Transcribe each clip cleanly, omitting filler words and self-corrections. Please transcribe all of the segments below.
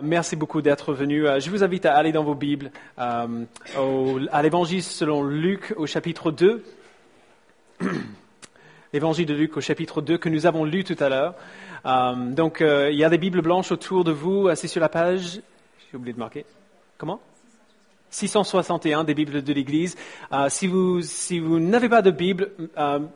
Merci beaucoup d'être venu. Je vous invite à aller dans vos Bibles à l'Évangile selon Luc au chapitre 2. L'Évangile de Luc au chapitre 2 que nous avons lu tout à l'heure. Il y a des Bibles blanches autour de vous, c'est sur la page, j'ai oublié de marquer. Comment ? 661 des Bibles de l'Église. Si vous n'avez pas de Bible,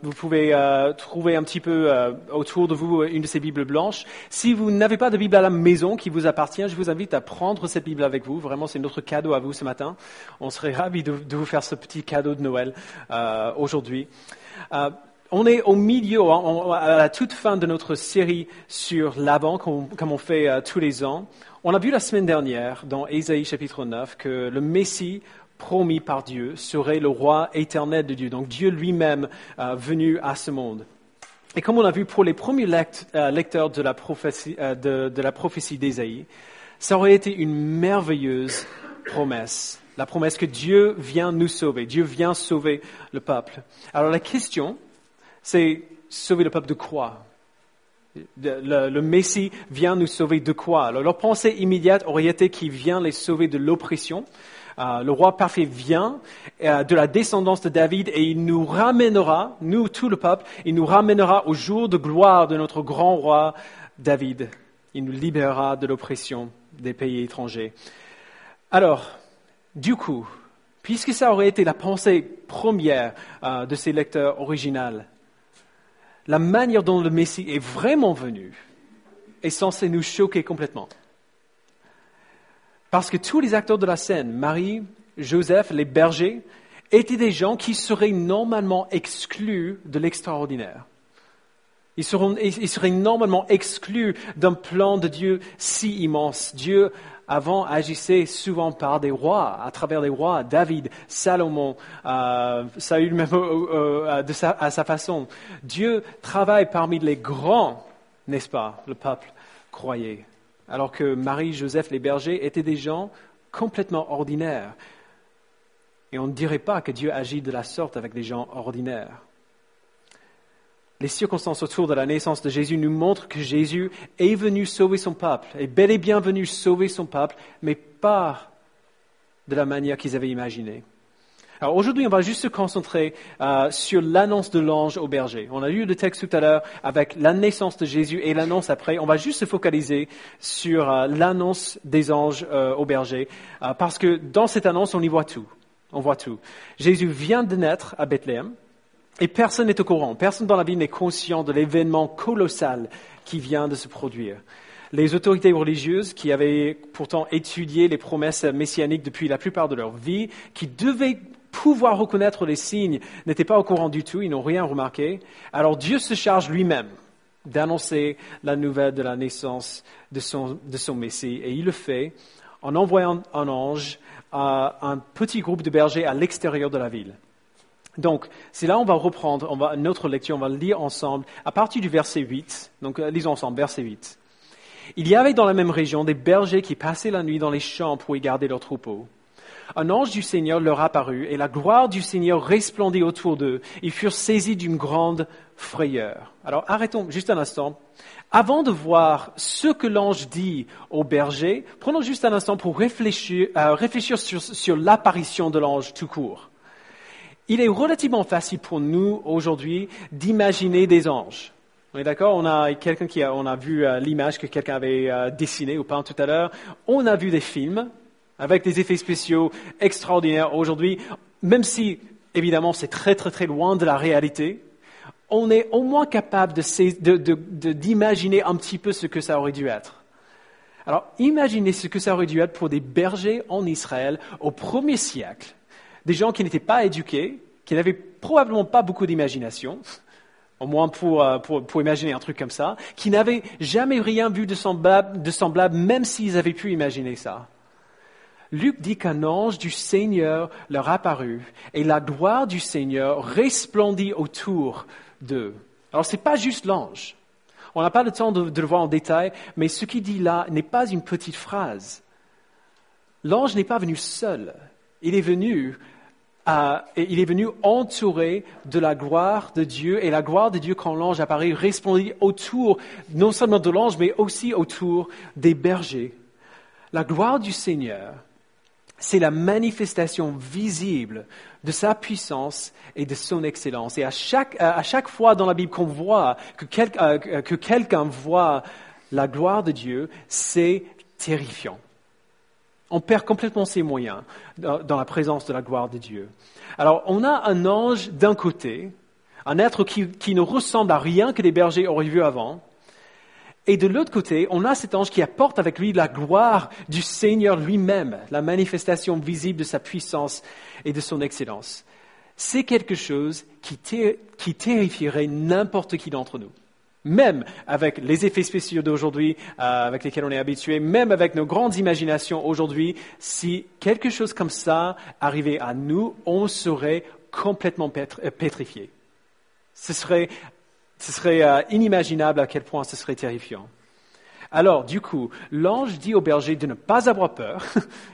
vous pouvez trouver un petit peu autour de vous une de ces Bibles blanches. Si vous n'avez pas de Bible à la maison qui vous appartient, je vous invite à prendre cette Bible avec vous. Vraiment, c'est notre cadeau à vous ce matin. On serait ravis de vous faire ce petit cadeau de Noël aujourd'hui. On est au milieu, à la toute fin de notre série sur l'Avent, comme on fait tous les ans. On a vu la semaine dernière, dans Ésaïe chapitre 9, que le Messie promis par Dieu serait le roi éternel de Dieu, donc Dieu lui-même venu à ce monde. Et comme on a vu pour les premiers lecteurs de la prophétie d'Ésaïe, ça aurait été une merveilleuse promesse. La promesse que Dieu vient nous sauver, Dieu vient sauver le peuple. Alors la question, c'est sauver le peuple de quoi ? Le Messie vient nous sauver de quoi ? Alors, leur pensée immédiate aurait été qu'il vient les sauver de l'oppression. Le roi parfait vient de la descendance de David et il nous ramènera, nous, tout le peuple, il nous ramènera au jour de gloire de notre grand roi David. Il nous libérera de l'oppression des pays étrangers. Alors, du coup, puisque ça aurait été la pensée première de ces lecteurs originaux, la manière dont le Messie est vraiment venu est censée nous choquer complètement. Parce que tous les acteurs de la scène, Marie, Joseph, les bergers, étaient des gens qui seraient normalement exclus de l'extraordinaire. Ils seraient normalement exclus d'un plan de Dieu si immense. Dieu, avant, agissait souvent par des rois, à travers des rois, David, Salomon, Saül même à sa façon. Dieu travaille parmi les grands, n'est-ce pas, le peuple croyait. Alors que Marie, Joseph, les bergers étaient des gens complètement ordinaires. Et on ne dirait pas que Dieu agit de la sorte avec des gens ordinaires. Les circonstances autour de la naissance de Jésus nous montrent que Jésus est venu sauver son peuple, est bel et bien venu sauver son peuple, mais pas de la manière qu'ils avaient imaginé. Alors aujourd'hui, on va juste se concentrer sur l'annonce de l'ange au berger. On a lu le texte tout à l'heure avec la naissance de Jésus et l'annonce après. On va juste se focaliser sur l'annonce des anges au berger, parce que dans cette annonce, on y voit tout. On voit tout. Jésus vient de naître à Bethléem. Et personne n'est au courant, personne dans la ville n'est conscient de l'événement colossal qui vient de se produire. Les autorités religieuses qui avaient pourtant étudié les promesses messianiques depuis la plupart de leur vie, qui devaient pouvoir reconnaître les signes, n'étaient pas au courant du tout, ils n'ont rien remarqué. Alors Dieu se charge lui-même d'annoncer la nouvelle de la naissance de son Messie. Et il le fait en envoyant un ange à un petit groupe de bergers à l'extérieur de la ville. Donc, c'est là on va reprendre notre lecture, on va le lire ensemble à partir du verset 8. Donc, lisons ensemble, verset 8. Il y avait dans la même région des bergers qui passaient la nuit dans les champs pour y garder leurs troupeaux. Un ange du Seigneur leur apparut et la gloire du Seigneur resplendit autour d'eux. Ils furent saisis d'une grande frayeur. Alors, arrêtons juste un instant. Avant de voir ce que l'ange dit aux bergers, prenons juste un instant pour réfléchir sur l'apparition de l'ange tout court. Il est relativement facile pour nous aujourd'hui d'imaginer des anges. On est d'accord ? On a vu l'image que quelqu'un avait dessinée ou peint tout à l'heure. On a vu des films avec des effets spéciaux extraordinaires aujourd'hui, même si évidemment c'est très très très loin de la réalité. On est au moins capable d'imaginer un petit peu ce que ça aurait dû être. Alors imaginez ce que ça aurait dû être pour des bergers en Israël au 1er siècle. Des gens qui n'étaient pas éduqués, qui n'avaient probablement pas beaucoup d'imagination, au moins pour imaginer un truc comme ça, qui n'avaient jamais rien vu de semblable, même s'ils avaient pu imaginer ça. Luc dit qu'un ange du Seigneur leur apparut et la gloire du Seigneur resplendit autour d'eux. Alors c'est pas juste l'ange. On n'a pas le temps de le voir en détail, mais ce qu'il dit là n'est pas une petite phrase. L'ange n'est pas venu seul. Il est venu entouré de la gloire de Dieu, et la gloire de Dieu, quand l'ange apparaît, resplendit autour, non seulement de l'ange, mais aussi autour des bergers. La gloire du Seigneur, c'est la manifestation visible de sa puissance et de son excellence. Et à chaque fois dans la Bible qu'on voit, que quelqu'un voit la gloire de Dieu, c'est terrifiant. On perd complètement ses moyens dans la présence de la gloire de Dieu. Alors, on a un ange d'un côté, un être qui ne ressemble à rien que les bergers auraient vu avant. Et de l'autre côté, on a cet ange qui apporte avec lui la gloire du Seigneur lui-même, la manifestation visible de sa puissance et de son excellence. C'est quelque chose qui terrifierait n'importe qui d'entre nous. Même avec les effets spéciaux d'aujourd'hui, avec lesquels on est habitué, même avec nos grandes imaginations aujourd'hui, si quelque chose comme ça arrivait à nous, on serait complètement pétrifié. Ce serait inimaginable à quel point ce serait terrifiant. Alors, du coup, l'ange dit au berger de ne pas avoir peur.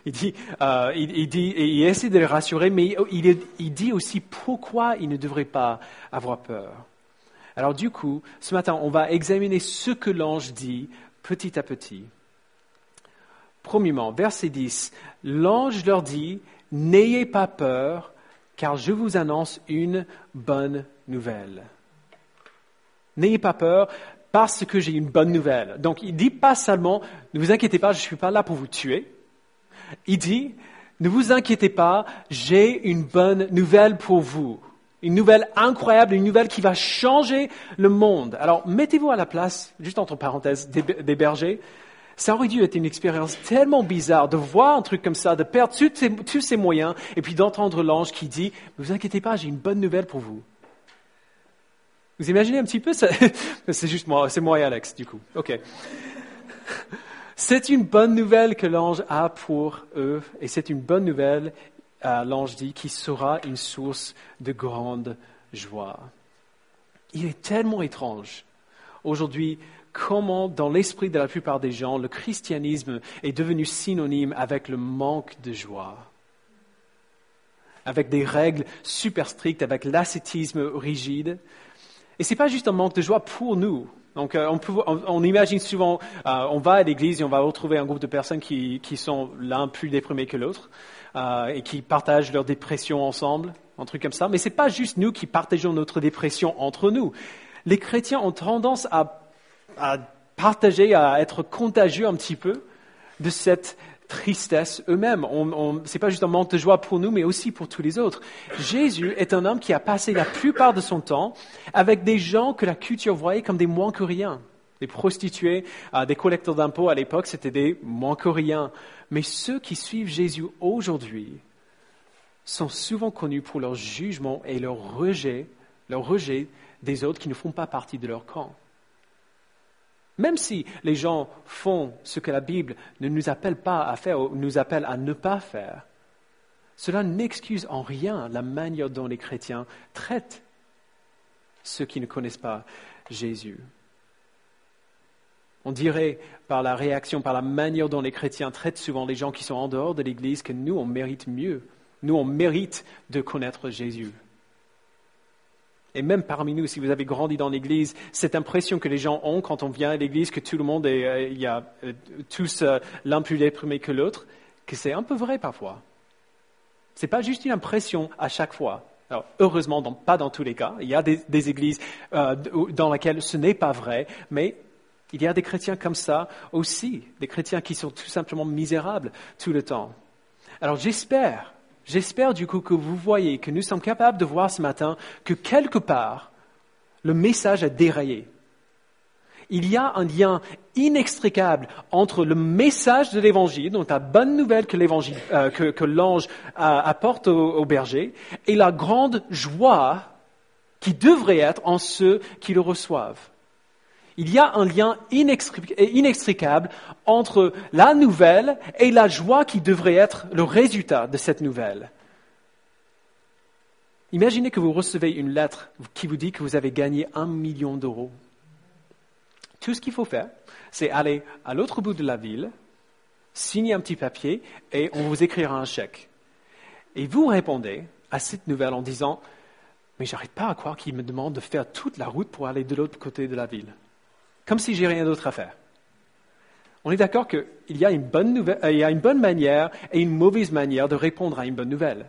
il essaie de les rassurer, mais il dit aussi pourquoi il ne devrait pas avoir peur. Alors du coup, ce matin, on va examiner ce que l'ange dit petit à petit. Premièrement, verset 10, l'ange leur dit, « N'ayez pas peur, car je vous annonce une bonne nouvelle. » N'ayez pas peur parce que j'ai une bonne nouvelle. Donc il ne dit pas seulement, « Ne vous inquiétez pas, je ne suis pas là pour vous tuer. » Il dit, « Ne vous inquiétez pas, j'ai une bonne nouvelle pour vous. » Une nouvelle incroyable, une nouvelle qui va changer le monde. Alors, mettez-vous à la place, juste entre parenthèses, des bergers. Ça aurait dû être une expérience tellement bizarre de voir un truc comme ça, de perdre tous ses moyens, et puis d'entendre l'ange qui dit « Ne vous inquiétez pas, j'ai une bonne nouvelle pour vous. » Vous imaginez un petit peu ça? C'est juste moi, c'est moi et Alex, du coup. OK. C'est une bonne nouvelle que l'ange a pour eux, et c'est une bonne nouvelle, l'ange dit, qui sera une source de grande joie. Il est tellement étrange aujourd'hui comment, dans l'esprit de la plupart des gens, le christianisme est devenu synonyme avec le manque de joie, avec des règles super strictes, avec l'ascétisme rigide. Et c'est pas juste un manque de joie pour nous. Donc, on imagine souvent, on va à l'église et on va retrouver un groupe de personnes qui sont l'un plus déprimés que l'autre et qui partagent leur dépression ensemble, un truc comme ça. Mais c'est pas juste nous qui partageons notre dépression entre nous. Les chrétiens ont tendance à partager, à être contagieux un petit peu de cette tristesse eux-mêmes. C'est pas juste un manque de joie pour nous, mais aussi pour tous les autres. Jésus est un homme qui a passé la plupart de son temps avec des gens que la culture voyait comme des moins que rien. Des prostituées, des collecteurs d'impôts à l'époque, c'était des moins que rien. Mais ceux qui suivent Jésus aujourd'hui sont souvent connus pour leur jugement et leur rejet des autres qui ne font pas partie de leur camp. Même si les gens font ce que la Bible ne nous appelle pas à faire ou nous appelle à ne pas faire, cela n'excuse en rien la manière dont les chrétiens traitent ceux qui ne connaissent pas Jésus. On dirait par la réaction, par la manière dont les chrétiens traitent souvent les gens qui sont en dehors de l'Église que nous, on mérite mieux. Nous, on mérite de connaître Jésus. Et même parmi nous, si vous avez grandi dans l'Église, cette impression que les gens ont quand on vient à l'Église, que tout le monde est, il y a tous l'un plus déprimé que l'autre, que c'est un peu vrai parfois. C'est pas juste une impression à chaque fois. Alors, heureusement, pas dans tous les cas. Il y a des églises dans lesquelles ce n'est pas vrai, mais il y a des chrétiens comme ça aussi, des chrétiens qui sont tout simplement misérables tout le temps. Alors j'espère du coup que vous voyez, que nous sommes capables de voir ce matin que quelque part, le message a déraillé. Il y a un lien inextricable entre le message de l'Évangile, donc la bonne nouvelle que l'Évangile, que l'ange apporte au berger, et la grande joie qui devrait être en ceux qui le reçoivent. Il y a un lien inextricable entre la nouvelle et la joie qui devrait être le résultat de cette nouvelle. Imaginez que vous recevez une lettre qui vous dit que vous avez gagné 1 million d'euros. Tout ce qu'il faut faire, c'est aller à l'autre bout de la ville, signer un petit papier et on vous écrira un chèque. Et vous répondez à cette nouvelle en disant « Mais j'arrête pas à croire qu'il me demande de faire toute la route pour aller de l'autre côté de la ville. » Comme si j'ai rien d'autre à faire. On est d'accord qu'il y a une bonne manière et une mauvaise manière de répondre à une bonne nouvelle.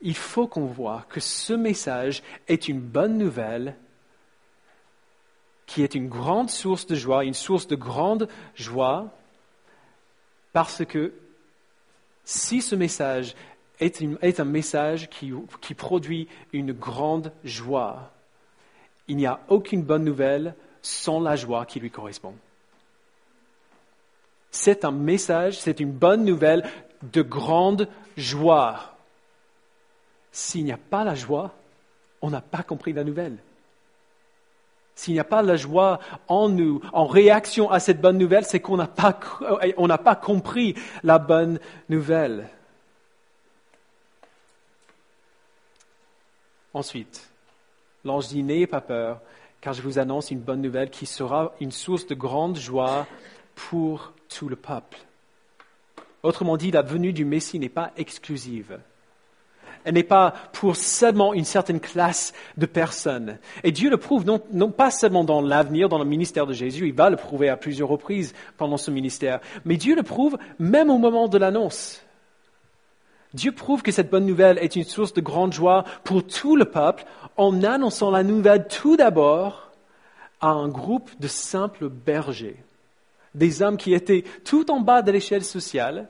Il faut qu'on voit que ce message est une bonne nouvelle qui est une grande source de joie, une source de grande joie, parce que si ce message est un message qui produit une grande joie, il n'y a aucune bonne nouvelle sans la joie qui lui correspond. C'est un message, c'est une bonne nouvelle de grande joie. S'il n'y a pas la joie, on n'a pas compris la nouvelle. S'il n'y a pas la joie en nous, en réaction à cette bonne nouvelle, c'est qu'on n'a pas compris la bonne nouvelle. Ensuite, l'ange dit, n'ayez pas peur, car je vous annonce une bonne nouvelle qui sera une source de grande joie pour tout le peuple. Autrement dit, la venue du Messie n'est pas exclusive. Elle n'est pas pour seulement une certaine classe de personnes. Et Dieu le prouve non pas seulement dans l'avenir, dans le ministère de Jésus, il va le prouver à plusieurs reprises pendant ce ministère, mais Dieu le prouve même au moment de l'annonce. Dieu prouve que cette bonne nouvelle est une source de grande joie pour tout le peuple en annonçant la nouvelle tout d'abord à un groupe de simples bergers, des hommes qui étaient tout en bas de l'échelle sociale,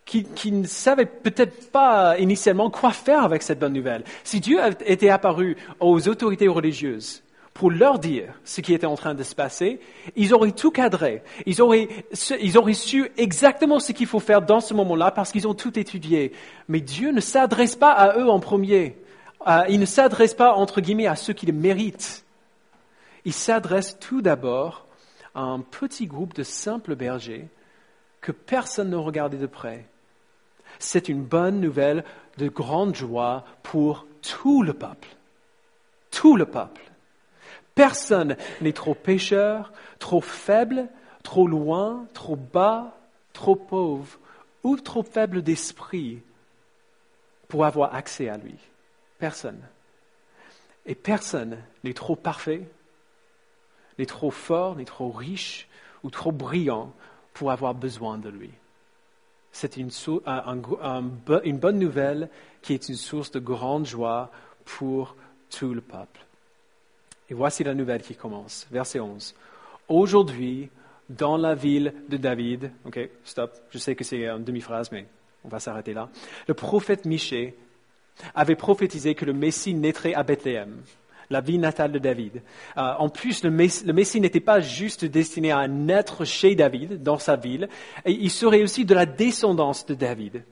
qui ne savaient peut-être pas initialement quoi faire avec cette bonne nouvelle. Si Dieu était apparu aux autorités religieuses pour leur dire ce qui était en train de se passer, ils auraient tout cadré. Ils auraient su exactement ce qu'il faut faire dans ce moment-là parce qu'ils ont tout étudié. Mais Dieu ne s'adresse pas à eux en premier. Il ne s'adresse pas, entre guillemets, à ceux qui le méritent. Il s'adresse tout d'abord à un petit groupe de simples bergers que personne ne regardait de près. C'est une bonne nouvelle de grande joie pour tout le peuple. Tout le peuple. Personne n'est trop pécheur, trop faible, trop loin, trop bas, trop pauvre ou trop faible d'esprit pour avoir accès à lui. Personne. Et personne n'est trop parfait, n'est trop fort, n'est trop riche ou trop brillant pour avoir besoin de lui. C'est une bonne nouvelle qui est une source de grande joie pour tout le peuple. Et voici la nouvelle qui commence, verset 11. Aujourd'hui, dans la ville de David, ok, stop, je sais que c'est une demi-phrase, mais on va s'arrêter là. Le prophète Michée avait prophétisé que le Messie naîtrait à Bethléem, la ville natale de David. En plus, le Messie n'était pas juste destiné à naître chez David, dans sa ville, et il serait aussi de la descendance de David.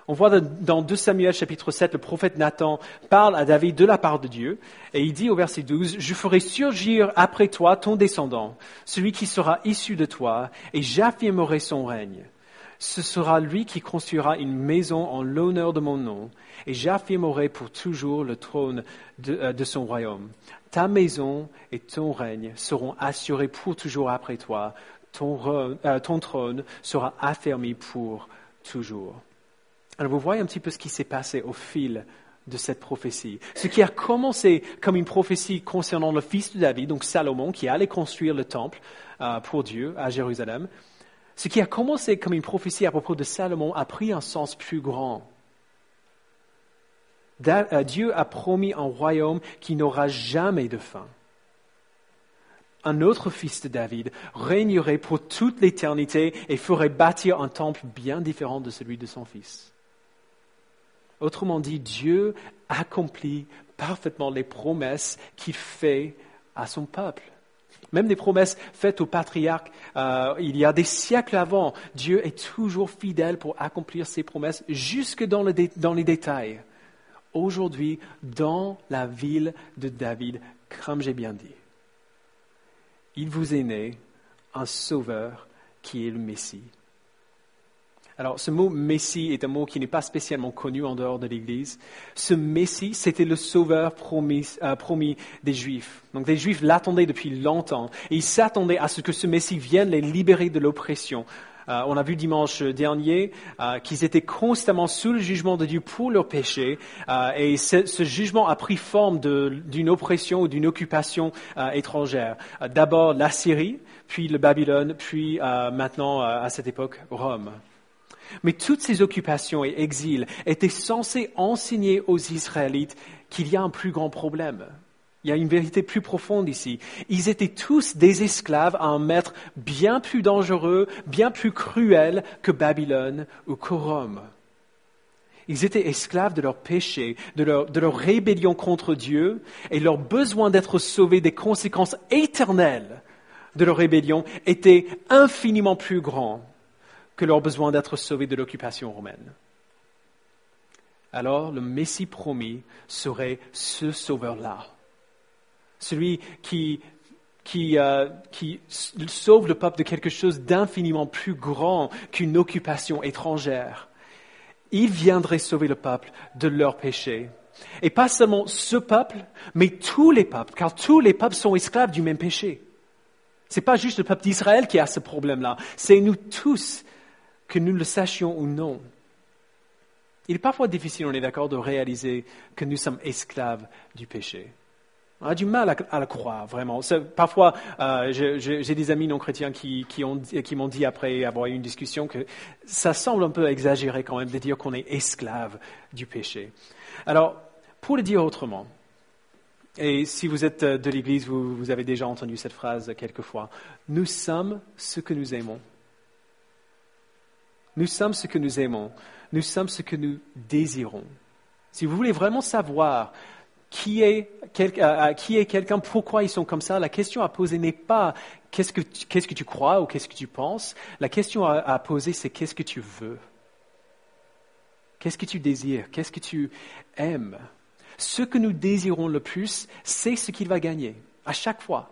On voit dans 2 Samuel chapitre 7, le prophète Nathan parle à David de la part de Dieu, et il dit au verset 12, « Je ferai surgir après toi ton descendant, celui qui sera issu de toi, et j'affirmerai son règne. Ce sera lui qui construira une maison en l'honneur de mon nom, et j'affirmerai pour toujours le trône de son royaume. Ta maison et ton règne seront assurés pour toujours après toi. Ton trône sera affermi pour toujours. » Alors vous voyez un petit peu ce qui s'est passé au fil de cette prophétie. Ce qui a commencé comme une prophétie concernant le fils de David, donc Salomon, qui allait construire le temple pour Dieu à Jérusalem. Ce qui a commencé comme une prophétie à propos de Salomon a pris un sens plus grand. Dieu a promis un royaume qui n'aura jamais de fin. Un autre fils de David régnerait pour toute l'éternité et ferait bâtir un temple bien différent de celui de son fils. Autrement dit, Dieu accomplit parfaitement les promesses qu'il fait à son peuple. Même des promesses faites aux patriarques il y a des siècles avant, Dieu est toujours fidèle pour accomplir ses promesses jusque dans les détails. Aujourd'hui, dans la ville de David, comme j'ai bien dit, il vous est né un sauveur qui est le Messie. Alors, ce mot « Messie » est un mot qui n'est pas spécialement connu en dehors de l'Église. Ce Messie, c'était le sauveur promis des Juifs. Donc, les Juifs l'attendaient depuis longtemps et ils s'attendaient à ce que ce Messie vienne les libérer de l'oppression On a vu dimanche dernier qu'ils étaient constamment sous le jugement de Dieu pour leurs péchés, et ce jugement a pris forme d'une oppression ou d'une occupation étrangère. D'abord l'Assyrie, puis le Babylone, puis maintenant, à cette époque, Rome. Mais toutes ces occupations et exils étaient censés enseigner aux Israélites qu'il y a un plus grand problème. Il y a une vérité plus profonde ici. Ils étaient tous des esclaves à un maître bien plus dangereux, bien plus cruel que Babylone ou que Rome. Ils étaient esclaves de leurs péchés, de leur rébellion contre Dieu, et leur besoin d'être sauvés des conséquences éternelles de leur rébellion était infiniment plus grand que leur besoin d'être sauvés de l'occupation romaine. Alors, le Messie promis serait ce sauveur-là. Celui qui sauve le peuple de quelque chose d'infiniment plus grand qu'une occupation étrangère. Il viendrait sauver le peuple de leurs péchés. Et pas seulement ce peuple, mais tous les peuples, car tous les peuples sont esclaves du même péché. Ce n'est pas juste le peuple d'Israël qui a ce problème-là, c'est nous tous, que nous le sachions ou non. Il est parfois difficile, on est d'accord, de réaliser que nous sommes esclaves du péché. On a du mal à le croire, vraiment. Parfois, j'ai des amis non-chrétiens qui m'ont dit, après avoir eu une discussion, que ça semble un peu exagéré quand même de dire qu'on est esclave du péché. Alors, pour le dire autrement, et si vous êtes de l'Église, vous avez déjà entendu cette phrase quelquefois, nous sommes ce que nous aimons. Nous sommes ce que nous aimons. Nous sommes ce que nous désirons. Si vous voulez vraiment savoir qui est quelqu'un, pourquoi ils sont comme ça, la question à poser n'est pas qu'est-ce que tu crois ou qu'est-ce que tu penses. La question à poser, c'est qu'est-ce que tu veux? Qu'est-ce que tu désires? Qu'est-ce que tu aimes? Ce que nous désirons le plus, c'est ce qu'il va gagner, à chaque fois.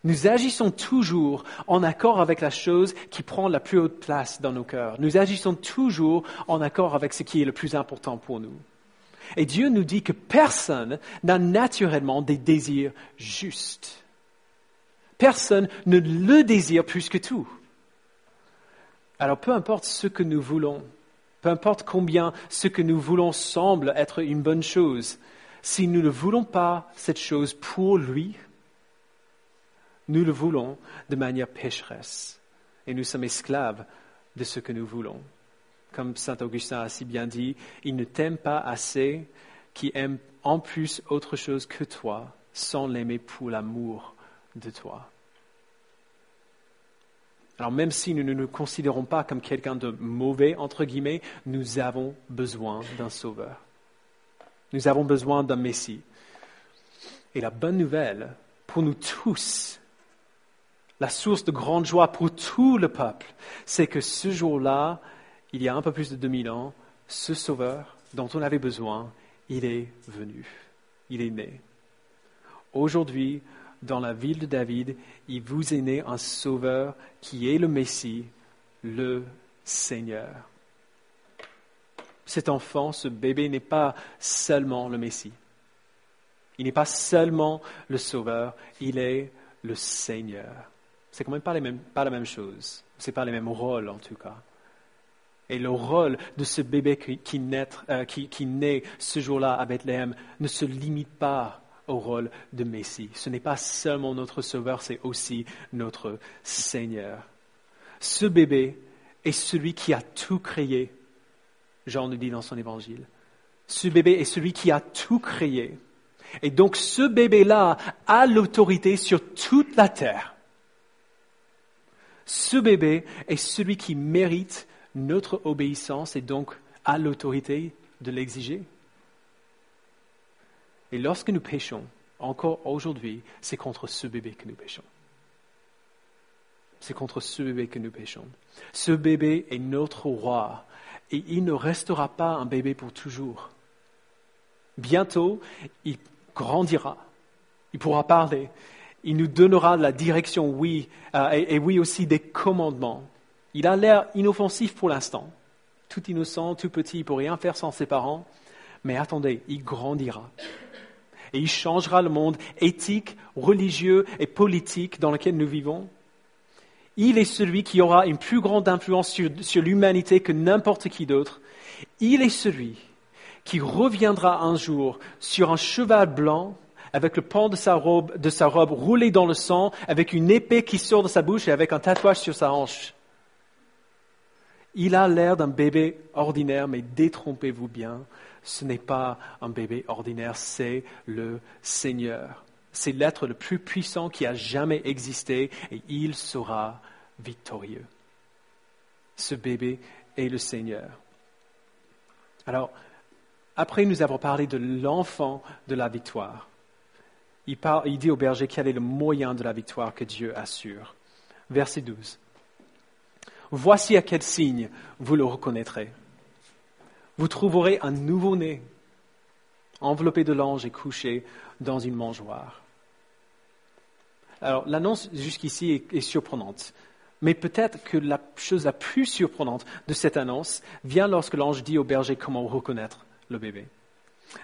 Nous agissons toujours en accord avec la chose qui prend la plus haute place dans nos cœurs. Nous agissons toujours en accord avec ce qui est le plus important pour nous. Et Dieu nous dit que personne n'a naturellement des désirs justes. Personne ne le désire plus que tout. Alors peu importe ce que nous voulons, peu importe combien ce que nous voulons semble être une bonne chose, si nous ne voulons pas cette chose pour lui, nous le voulons de manière pécheresse. Et nous sommes esclaves de ce que nous voulons. Comme saint Augustin a si bien dit, il ne t'aime pas assez, qui aime en plus autre chose que toi, sans l'aimer pour l'amour de toi. Alors même si nous ne nous considérons pas comme quelqu'un de mauvais, entre guillemets, nous avons besoin d'un sauveur. Nous avons besoin d'un Messie. Et la bonne nouvelle, pour nous tous, la source de grande joie pour tout le peuple, c'est que ce jour-là, il y a un peu plus de 2000 ans, ce sauveur dont on avait besoin, il est venu, il est né. Aujourd'hui, dans la ville de David, il vous est né un sauveur qui est le Messie, le Seigneur. Cet enfant, ce bébé n'est pas seulement le Messie. Il n'est pas seulement le sauveur, il est le Seigneur. C'est quand même pas la même chose. C'est pas les mêmes rôles en tout cas. Et le rôle de ce bébé qui naît ce jour-là à Bethléem ne se limite pas au rôle de Messie. Ce n'est pas seulement notre Sauveur, c'est aussi notre Seigneur. Ce bébé est celui qui a tout créé, Jean nous dit dans son évangile. Ce bébé est celui qui a tout créé. Et donc ce bébé-là a l'autorité sur toute la terre. Ce bébé est celui qui mérite notre obéissance et donc a l'autorité de l'exiger. Et lorsque nous péchons, encore aujourd'hui, c'est contre ce bébé que nous péchons. C'est contre ce bébé que nous péchons. Ce bébé est notre roi et il ne restera pas un bébé pour toujours. Bientôt, il grandira, il pourra parler, il nous donnera la direction, oui, et oui aussi des commandements. Il a l'air inoffensif pour l'instant, tout innocent, tout petit, il ne peut rien faire sans ses parents, mais attendez, il grandira. Et il changera le monde éthique, religieux et politique dans lequel nous vivons. Il est celui qui aura une plus grande influence sur l'humanité que n'importe qui d'autre. Il est celui qui reviendra un jour sur un cheval blanc, avec le pan de sa robe roulé dans le sang, avec une épée qui sort de sa bouche et avec un tatouage sur sa hanche. Il a l'air d'un bébé ordinaire, mais détrompez-vous bien, ce n'est pas un bébé ordinaire, c'est le Seigneur. C'est l'être le plus puissant qui a jamais existé et il sera victorieux. Ce bébé est le Seigneur. Alors, après nous avons parlé de l'enfant de la victoire, il dit au berger quel est le moyen de la victoire que Dieu assure. Verset 12. Voici à quel signe vous le reconnaîtrez. Vous trouverez un nouveau-né, enveloppé de langes et couché dans une mangeoire. Alors, l'annonce jusqu'ici est surprenante. Mais peut-être que la chose la plus surprenante de cette annonce vient lorsque l'ange dit au berger comment reconnaître le bébé.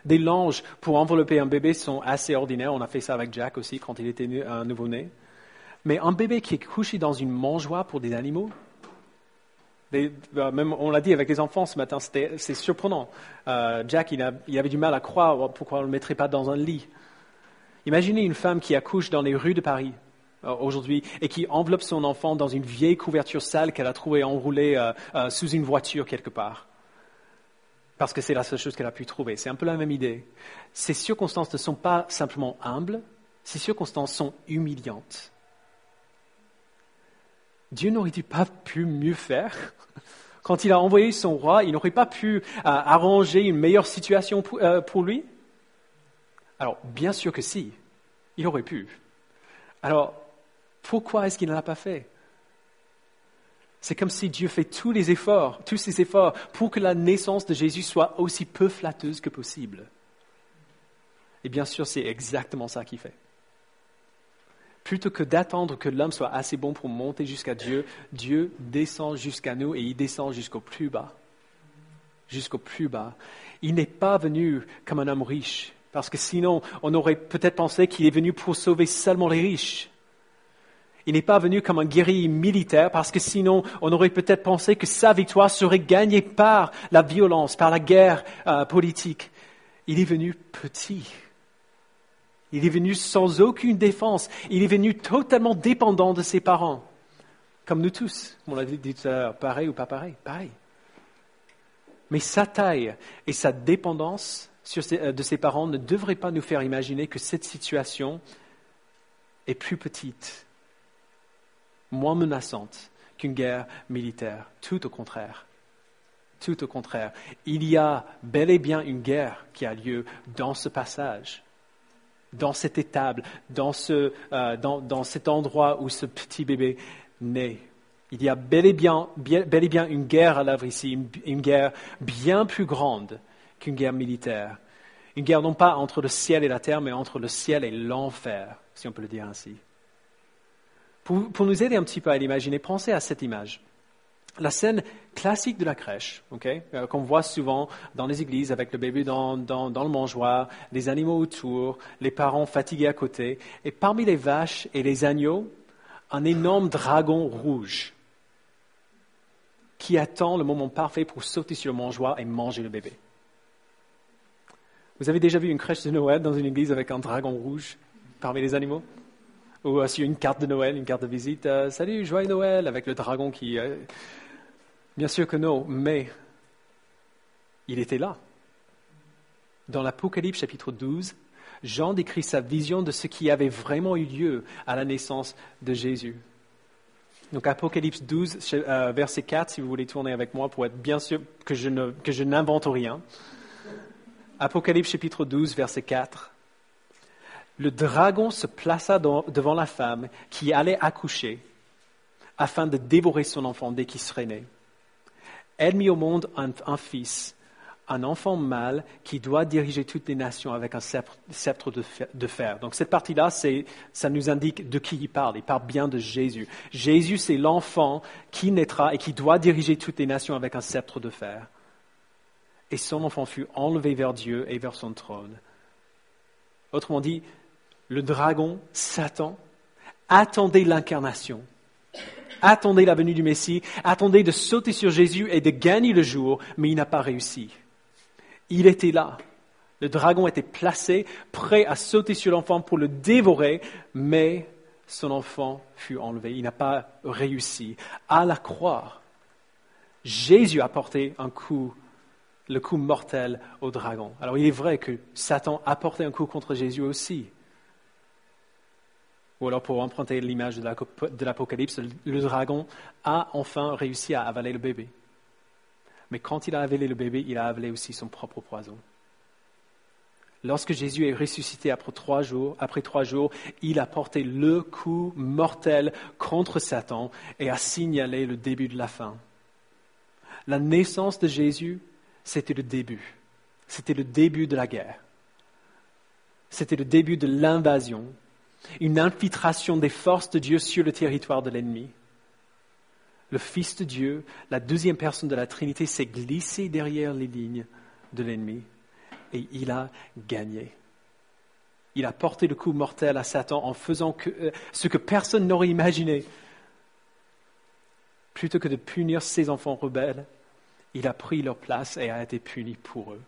Des langes pour envelopper un bébé sont assez ordinaires. On a fait ça avec Jack aussi quand il était un nouveau-né. Mais un bébé qui est couché dans une mangeoire pour des animaux, même on l'a dit avec les enfants ce matin, c'est surprenant. Jack, il avait du mal à croire pourquoi on ne le mettrait pas dans un lit. Imaginez une femme qui accouche dans les rues de Paris aujourd'hui et qui enveloppe son enfant dans une vieille couverture sale qu'elle a trouvée enroulée sous une voiture quelque part. Parce que c'est la seule chose qu'elle a pu trouver. C'est un peu la même idée. Ces circonstances ne sont pas simplement humbles, ces circonstances sont humiliantes. Dieu n'aurait-il pas pu mieux faire? Quand il a envoyé son roi, il n'aurait pas pu arranger une meilleure situation pour lui? Alors, bien sûr que si, il aurait pu. Alors, pourquoi est-ce qu'il ne l'a pas fait? C'est comme si Dieu fait tous ces efforts pour que la naissance de Jésus soit aussi peu flatteuse que possible. Et bien sûr, c'est exactement ça qu'il fait. Plutôt que d'attendre que l'homme soit assez bon pour monter jusqu'à Dieu, Dieu descend jusqu'à nous et il descend jusqu'au plus bas. Jusqu'au plus bas. Il n'est pas venu comme un homme riche, parce que sinon, on aurait peut-être pensé qu'il est venu pour sauver seulement les riches. Il n'est pas venu comme un guerrier militaire, parce que sinon, on aurait peut-être pensé que sa victoire serait gagnée par la violence, par la guerre politique. Il est venu petit. Il est venu sans aucune défense. Il est venu totalement dépendant de ses parents. Comme nous tous. On l'a dit tout à l'heure, pareil ou pas pareil? Pareil. Mais sa taille et sa dépendance de ses parents ne devraient pas nous faire imaginer que cette situation est plus petite, moins menaçante qu'une guerre militaire. Tout au contraire. Tout au contraire. Il y a bel et bien une guerre qui a lieu dans ce passage. Dans cette étable, dans cet endroit où ce petit bébé naît. Il y a bel et bien une guerre à l'œuvre ici, une guerre bien plus grande qu'une guerre militaire. Une guerre non pas entre le ciel et la terre, mais entre le ciel et l'enfer, si on peut le dire ainsi. Pour nous aider un petit peu à l'imaginer, pensez à cette image. La scène classique de la crèche, qu'on voit souvent dans les églises avec le bébé dans le mangeoire, les animaux autour, les parents fatigués à côté, et parmi les vaches et les agneaux, un énorme dragon rouge qui attend le moment parfait pour sauter sur le mangeoire et manger le bébé. Vous avez déjà vu une crèche de Noël dans une église avec un dragon rouge parmi les animaux? Ou sur une carte de Noël, une carte de visite, salut, joyeux Noël, avec le dragon qui... Bien sûr que non, mais il était là. Dans l'Apocalypse chapitre 12, Jean décrit sa vision de ce qui avait vraiment eu lieu à la naissance de Jésus. Donc Apocalypse 12, verset 4, si vous voulez tourner avec moi pour être bien sûr que je n'invente rien. Apocalypse chapitre 12, verset 4. Le dragon se plaça devant la femme qui allait accoucher afin de dévorer son enfant dès qu'il serait né. Elle mit au monde un fils, un enfant mâle qui doit diriger toutes les nations avec un sceptre de fer. Donc cette partie-là, ça nous indique de qui il parle. Il parle bien de Jésus. Jésus, c'est l'enfant qui naîtra et qui doit diriger toutes les nations avec un sceptre de fer. Et son enfant fut enlevé vers Dieu et vers son trône. Autrement dit, le dragon, Satan, attendait l'incarnation. attendait la venue du Messie, attendait de sauter sur Jésus et de gagner le jour, mais il n'a pas réussi. Il était là. Le dragon était placé, prêt à sauter sur l'enfant pour le dévorer, mais son enfant fut enlevé. Il n'a pas réussi. À la croix, Jésus a porté le coup mortel au dragon. Alors il est vrai que Satan a porté un coup contre Jésus aussi. Ou alors pour emprunter l'image de l'Apocalypse, le dragon a enfin réussi à avaler le bébé. Mais quand il a avalé le bébé, il a avalé aussi son propre poison. Lorsque Jésus est ressuscité après 3 jours, il a porté le coup mortel contre Satan et a signalé le début de la fin. La naissance de Jésus, c'était le début. C'était le début de la guerre. C'était le début de l'invasion, une infiltration des forces de Dieu sur le territoire de l'ennemi. Le Fils de Dieu, la deuxième personne de la Trinité, s'est glissé derrière les lignes de l'ennemi. Et il a gagné. Il a porté le coup mortel à Satan en faisant ce que personne n'aurait imaginé. Plutôt que de punir ses enfants rebelles, il a pris leur place et a été puni pour eux.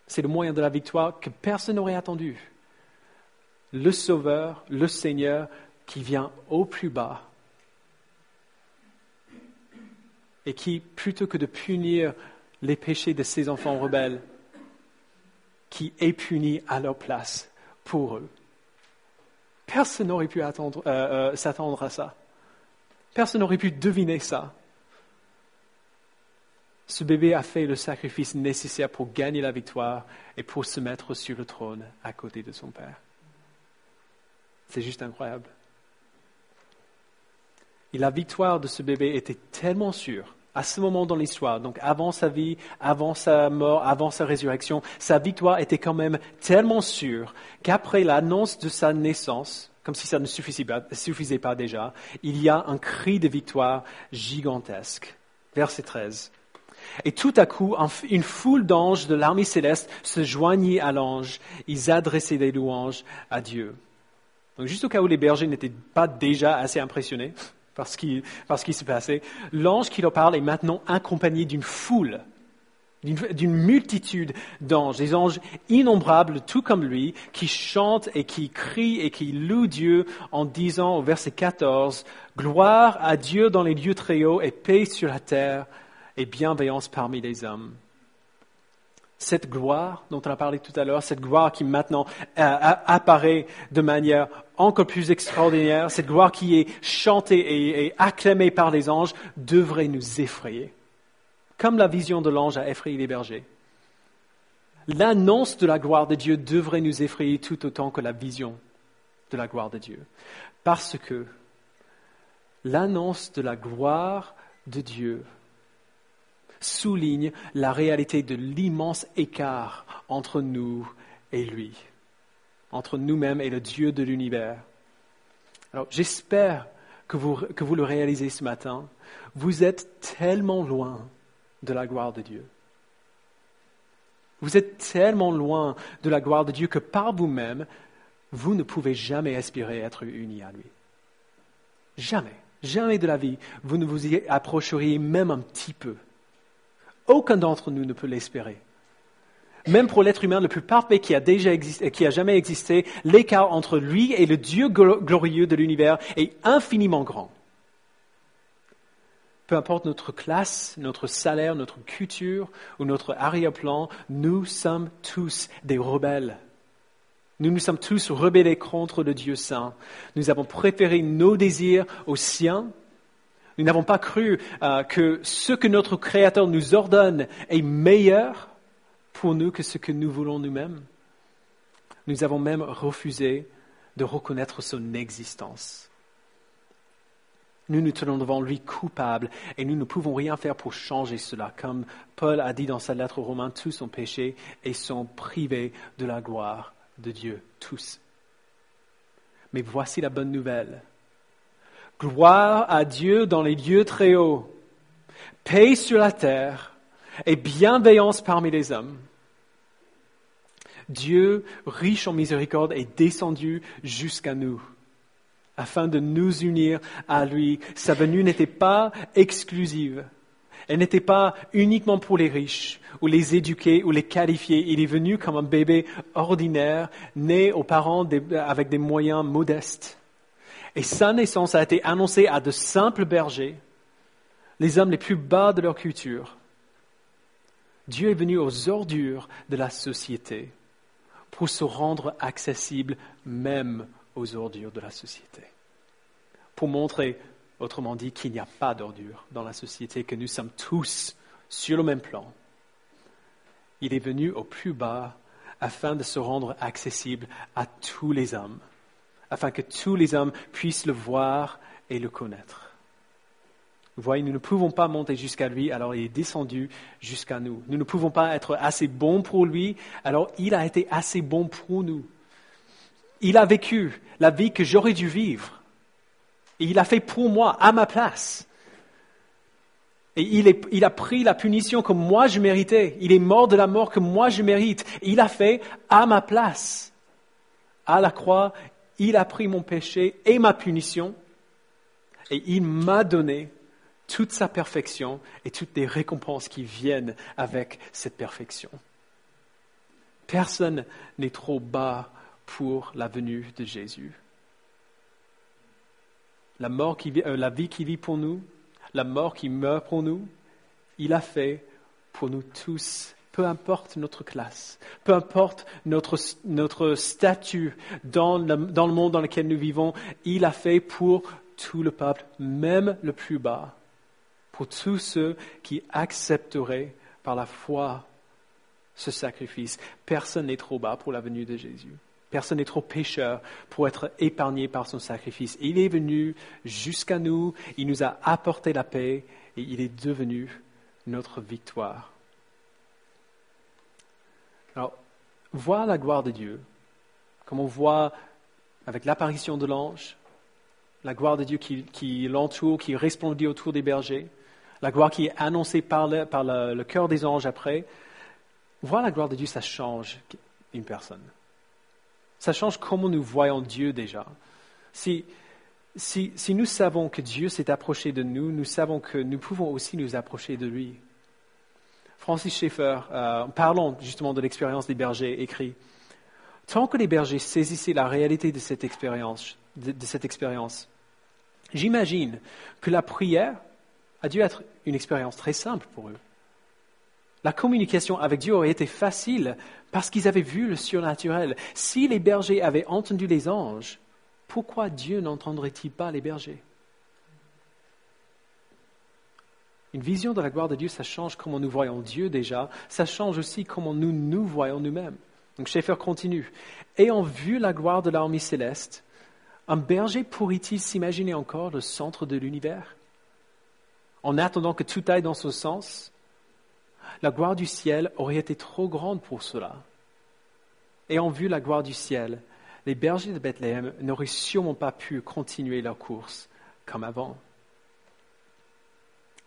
C'est le moyen de la victoire que personne n'aurait attendu. Le Sauveur, le Seigneur, qui vient au plus bas et qui, plutôt que de punir les péchés de ses enfants rebelles, qui est puni à leur place pour eux. Personne n'aurait pu s'attendre à ça. Personne n'aurait pu deviner ça. Ce bébé a fait le sacrifice nécessaire pour gagner la victoire et pour se mettre sur le trône à côté de son Père. C'est juste incroyable. Et la victoire de ce bébé était tellement sûre. À ce moment dans l'histoire, donc avant sa vie, avant sa mort, avant sa résurrection, sa victoire était quand même tellement sûre qu'après l'annonce de sa naissance, comme si ça ne suffisait pas déjà, il y a un cri de victoire gigantesque. Verset 13. Et tout à coup, une foule d'anges de l'armée céleste se joignit à l'ange. Ils adressaient des louanges à Dieu. Donc juste au cas où les bergers n'étaient pas déjà assez impressionnés par ce qui se passait, l'ange qui leur parle est maintenant accompagné d'une foule, d'une multitude d'anges, des anges innombrables, tout comme lui, qui chantent et qui crient et qui louent Dieu en disant au verset 14, « Gloire à Dieu dans les lieux très hauts et paix sur la terre et bienveillance parmi les hommes. » Cette gloire dont on a parlé tout à l'heure, cette gloire qui maintenant apparaît de manière encore plus extraordinaire, cette gloire qui est chantée et acclamée par les anges, devrait nous effrayer. Comme la vision de l'ange a effrayé les bergers. L'annonce de la gloire de Dieu devrait nous effrayer tout autant que la vision de la gloire de Dieu. Parce que l'annonce de la gloire de Dieu souligne la réalité de l'immense écart entre nous et lui, entre nous-mêmes et le Dieu de l'univers. Alors, j'espère que vous le réalisez ce matin. Vous êtes tellement loin de la gloire de Dieu. Vous êtes tellement loin de la gloire de Dieu que par vous-même, vous ne pouvez jamais espérer être unis à lui. Jamais, jamais de la vie, vous ne vous y approcheriez même un petit peu. Aucun d'entre nous ne peut l'espérer. Même pour l'être humain le plus parfait qui a jamais existé, l'écart entre lui et le Dieu glorieux de l'univers est infiniment grand. Peu importe notre classe, notre salaire, notre culture ou notre arrière-plan, nous sommes tous des rebelles. Nous nous sommes tous rebellés contre le Dieu saint. Nous avons préféré nos désirs aux siens. Nous n'avons pas cru que ce que notre Créateur nous ordonne est meilleur pour nous que ce que nous voulons nous-mêmes. Nous avons même refusé de reconnaître son existence. Nous nous tenons devant lui coupable et nous ne pouvons rien faire pour changer cela. Comme Paul a dit dans sa lettre aux Romains, tous ont péché et sont privés de la gloire de Dieu, tous. Mais voici la bonne nouvelle. Gloire à Dieu dans les lieux très hauts, paix sur la terre et bienveillance parmi les hommes. Dieu, riche en miséricorde, est descendu jusqu'à nous. afin de nous unir à lui. Sa venue n'était pas exclusive. Elle n'était pas uniquement pour les riches, ou les éduqués, ou les qualifiés. Il est venu comme un bébé ordinaire, né aux parents avec des moyens modestes. Et sa naissance a été annoncée à de simples bergers, les hommes les plus bas de leur culture. Dieu est venu aux ordures de la société pour se rendre accessible même aux ordures de la société. Pour montrer, autrement dit, qu'il n'y a pas d'ordures dans la société, que nous sommes tous sur le même plan. Il est venu au plus bas afin de se rendre accessible à tous les hommes, afin que tous les hommes puissent le voir et le connaître. Vous voyez, nous ne pouvons pas monter jusqu'à lui, alors il est descendu jusqu'à nous. Nous ne pouvons pas être assez bons pour lui, alors il a été assez bon pour nous. Il a vécu la vie que j'aurais dû vivre. Et il a fait pour moi, à ma place. Et il a pris la punition que moi je méritais. Il est mort de la mort que moi je mérite. Et il a fait à ma place. À la croix, il a pris mon péché et ma punition. Et il m'a donné toute sa perfection et toutes les récompenses qui viennent avec cette perfection. Personne n'est trop bas pour la venue de Jésus. La vie qu'il vit pour nous, la mort qu'il meurt pour nous, il a fait pour nous tous, peu importe notre classe, peu importe notre statut dans le monde dans lequel nous vivons, il a fait pour tout le peuple, même le plus bas, pour tous ceux qui accepteraient par la foi ce sacrifice. Personne n'est trop bas pour la venue de Jésus. Personne n'est trop pécheur pour être épargné par son sacrifice. Il est venu jusqu'à nous, il nous a apporté la paix et il est devenu notre victoire. Alors, voir la gloire de Dieu, comme on voit avec l'apparition de l'ange, la gloire de Dieu qui l'entoure, qui resplendit autour des bergers, la gloire qui est annoncée par le cœur des anges après, voir la gloire de Dieu, ça change une personne. Ça change comment nous voyons Dieu déjà. Si nous savons que Dieu s'est approché de nous, nous savons que nous pouvons aussi nous approcher de lui. Francis Schaeffer, parlant justement de l'expérience des bergers, écrit « Tant que les bergers saisissaient la réalité de cette expérience, j'imagine que la prière a dû être une expérience très simple pour eux. La communication avec Dieu aurait été facile parce qu'ils avaient vu le surnaturel. Si les bergers avaient entendu les anges, pourquoi Dieu n'entendrait-il pas les bergers? Une vision de la gloire de Dieu, ça change comment nous voyons Dieu déjà, ça change aussi comment nous voyons nous-mêmes. Donc Schaeffer continue. Ayant vu la gloire de l'armée céleste, un berger pourrait-il s'imaginer encore le centre de l'univers? En attendant que tout aille dans ce sens, la gloire du ciel aurait été trop grande pour cela. Ayant vu la gloire du ciel, les bergers de Bethléem n'auraient sûrement pas pu continuer leur course comme avant.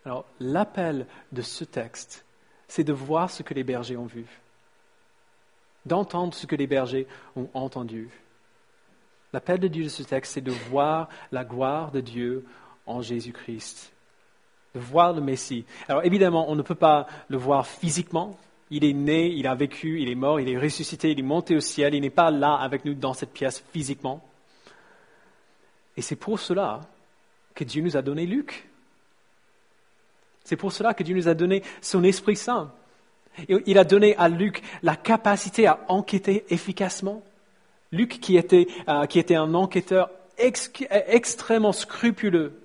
Alors, l'appel de ce texte, c'est de voir ce que les bergers ont vu, d'entendre ce que les bergers ont entendu. L'appel de Dieu de ce texte, c'est de voir la gloire de Dieu en Jésus-Christ, de voir le Messie. Alors évidemment, on ne peut pas le voir physiquement. Il est né, il a vécu, il est mort, il est ressuscité, il est monté au ciel. Il n'est pas là avec nous dans cette pièce physiquement. Et c'est pour cela que Dieu nous a donné Luc. C'est pour cela que Dieu nous a donné son Esprit Saint. Il a donné à Luc la capacité à enquêter efficacement. Luc qui était un enquêteur extrêmement scrupuleux,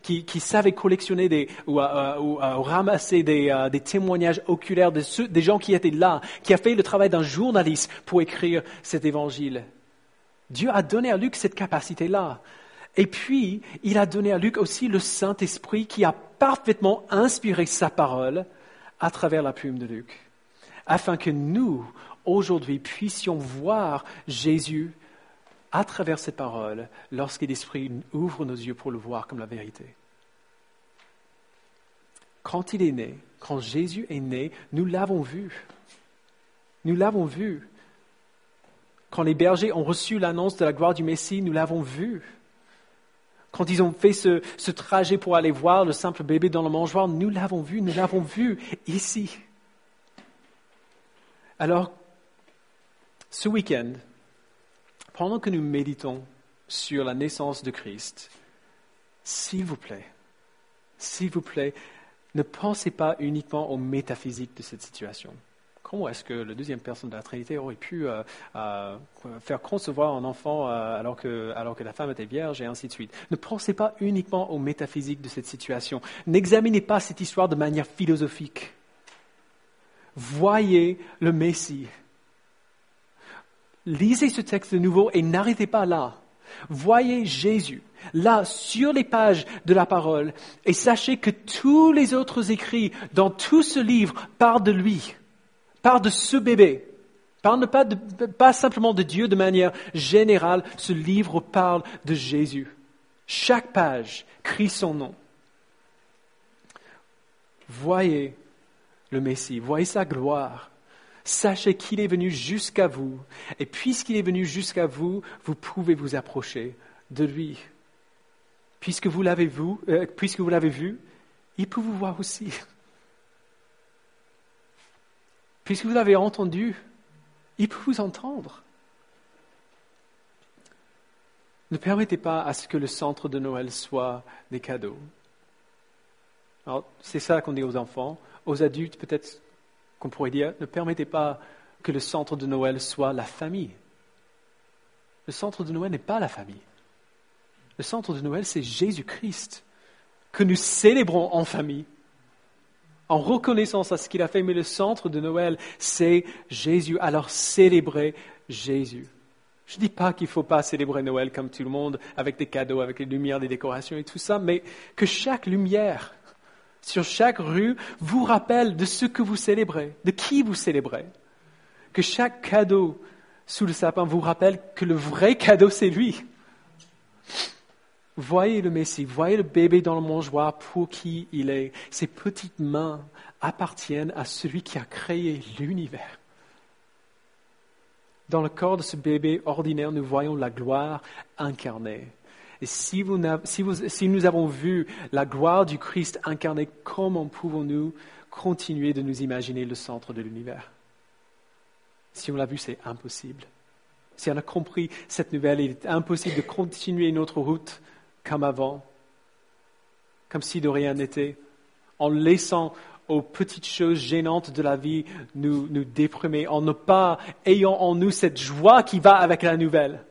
qui savait collectionner ou ramasser des témoignages oculaires des gens qui étaient là, qui a fait le travail d'un journaliste pour écrire cet évangile. Dieu a donné à Luc cette capacité-là. Et puis, il a donné à Luc aussi le Saint-Esprit qui a parfaitement inspiré sa parole à travers la plume de Luc, afin que nous, aujourd'hui, puissions voir Jésus à travers cette parole, lorsque l'Esprit ouvre nos yeux pour le voir comme la vérité. Quand il est né, quand Jésus est né, nous l'avons vu. Nous l'avons vu. Quand les bergers ont reçu l'annonce de la gloire du Messie, nous l'avons vu. Quand ils ont fait ce trajet pour aller voir le simple bébé dans le mangeoire, nous l'avons vu ici. Alors, ce week-end, pendant que nous méditons sur la naissance de Christ, s'il vous plaît, ne pensez pas uniquement aux métaphysiques de cette situation. Comment est-ce que la deuxième personne de la Trinité aurait pu faire concevoir un enfant alors que la femme était vierge et ainsi de suite? Ne pensez pas uniquement aux métaphysiques de cette situation. N'examinez pas cette histoire de manière philosophique. Voyez le Messie. Lisez ce texte de nouveau et n'arrêtez pas là. Voyez Jésus, là, sur les pages de la parole, et sachez que tous les autres écrits dans tout ce livre parlent de lui. Parle de ce bébé. Parle pas simplement de Dieu de manière générale. Ce livre parle de Jésus. Chaque page crie son nom. Voyez le Messie, voyez sa gloire. Sachez qu'il est venu jusqu'à vous. Et puisqu'il est venu jusqu'à vous, vous pouvez vous approcher de lui. Puisque vous l'avez vu, il peut vous voir aussi. Puisque vous l'avez entendu, il peut vous entendre. Ne permettez pas à ce que le centre de Noël soit des cadeaux. Alors, c'est ça qu'on dit aux enfants. Aux adultes, peut-être qu'on pourrait dire, ne permettez pas que le centre de Noël soit la famille. Le centre de Noël n'est pas la famille. Le centre de Noël, c'est Jésus-Christ, que nous célébrons en famille, en reconnaissance à ce qu'il a fait. Mais le centre de Noël, c'est Jésus. Alors célébrez Jésus. Je ne dis pas qu'il ne faut pas célébrer Noël comme tout le monde, avec des cadeaux, avec les lumières, des décorations et tout ça, mais que chaque lumière sur chaque rue vous rappelle de ce que vous célébrez, de qui vous célébrez. Que chaque cadeau sous le sapin vous rappelle que le vrai cadeau, c'est lui. Voyez le Messie, voyez le bébé dans le mangeoire pour qui il est. Ses petites mains appartiennent à celui qui a créé l'univers. Dans le corps de ce bébé ordinaire, nous voyons la gloire incarnée. Et si nous avons vu la gloire du Christ incarné, comment pouvons-nous continuer de nous imaginer le centre de l'univers? Si on l'a vu, c'est impossible. Si on a compris cette nouvelle, il est impossible de continuer notre route comme avant, comme si de rien n'était, en laissant aux petites choses gênantes de la vie nous déprimer, en ne pas ayant en nous cette joie qui va avec la nouvelle.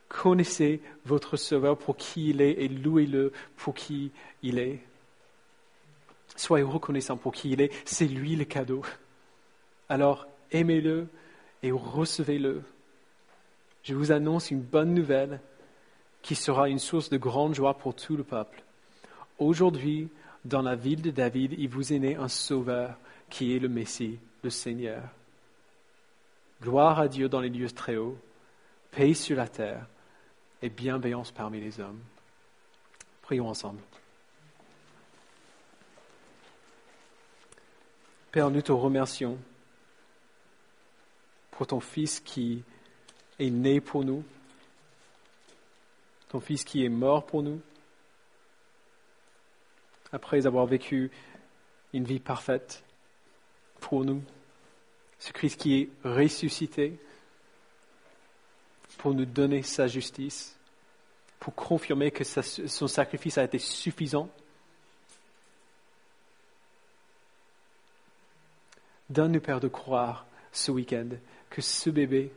Connaissez votre Sauveur pour qui il est et louez-le pour qui il est. Soyez reconnaissants pour qui il est, c'est lui le cadeau. Alors aimez-le et recevez-le. Je vous annonce une bonne nouvelle qui sera une source de grande joie pour tout le peuple. Aujourd'hui, dans la ville de David, il vous est né un Sauveur qui est le Messie, le Seigneur. Gloire à Dieu dans les lieux très hauts, paix sur la terre et bienveillance parmi les hommes. Prions ensemble. Père, nous te remercions pour ton Fils qui est né pour nous, ton Fils qui est mort pour nous, après avoir vécu une vie parfaite pour nous, ce Christ qui est ressuscité pour nous donner sa justice, pour confirmer que son sacrifice a été suffisant. Donne-nous, Père, de croire ce week-end que ce bébé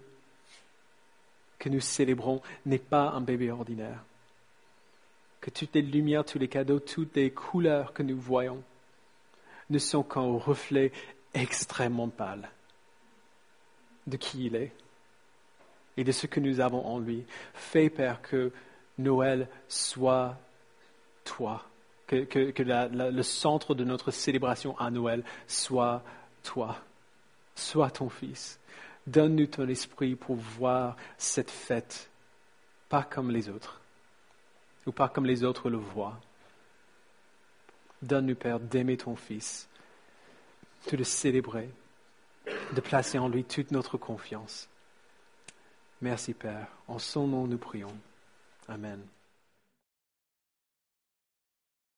que nous célébrons n'est pas un bébé ordinaire. Que toutes les lumières, tous les cadeaux, toutes les couleurs que nous voyons ne sont qu'un reflet extrêmement pâle de qui il est et de ce que nous avons en lui. Fais, Père, que Noël soit toi, que le centre de notre célébration à Noël soit toi, soit ton Fils. Donne-nous ton esprit pour voir cette fête, pas comme les autres, ou pas comme les autres le voient. Donne-nous, Père, d'aimer ton Fils, de le célébrer, de placer en lui toute notre confiance. Merci, Père. En son nom, nous prions. Amen.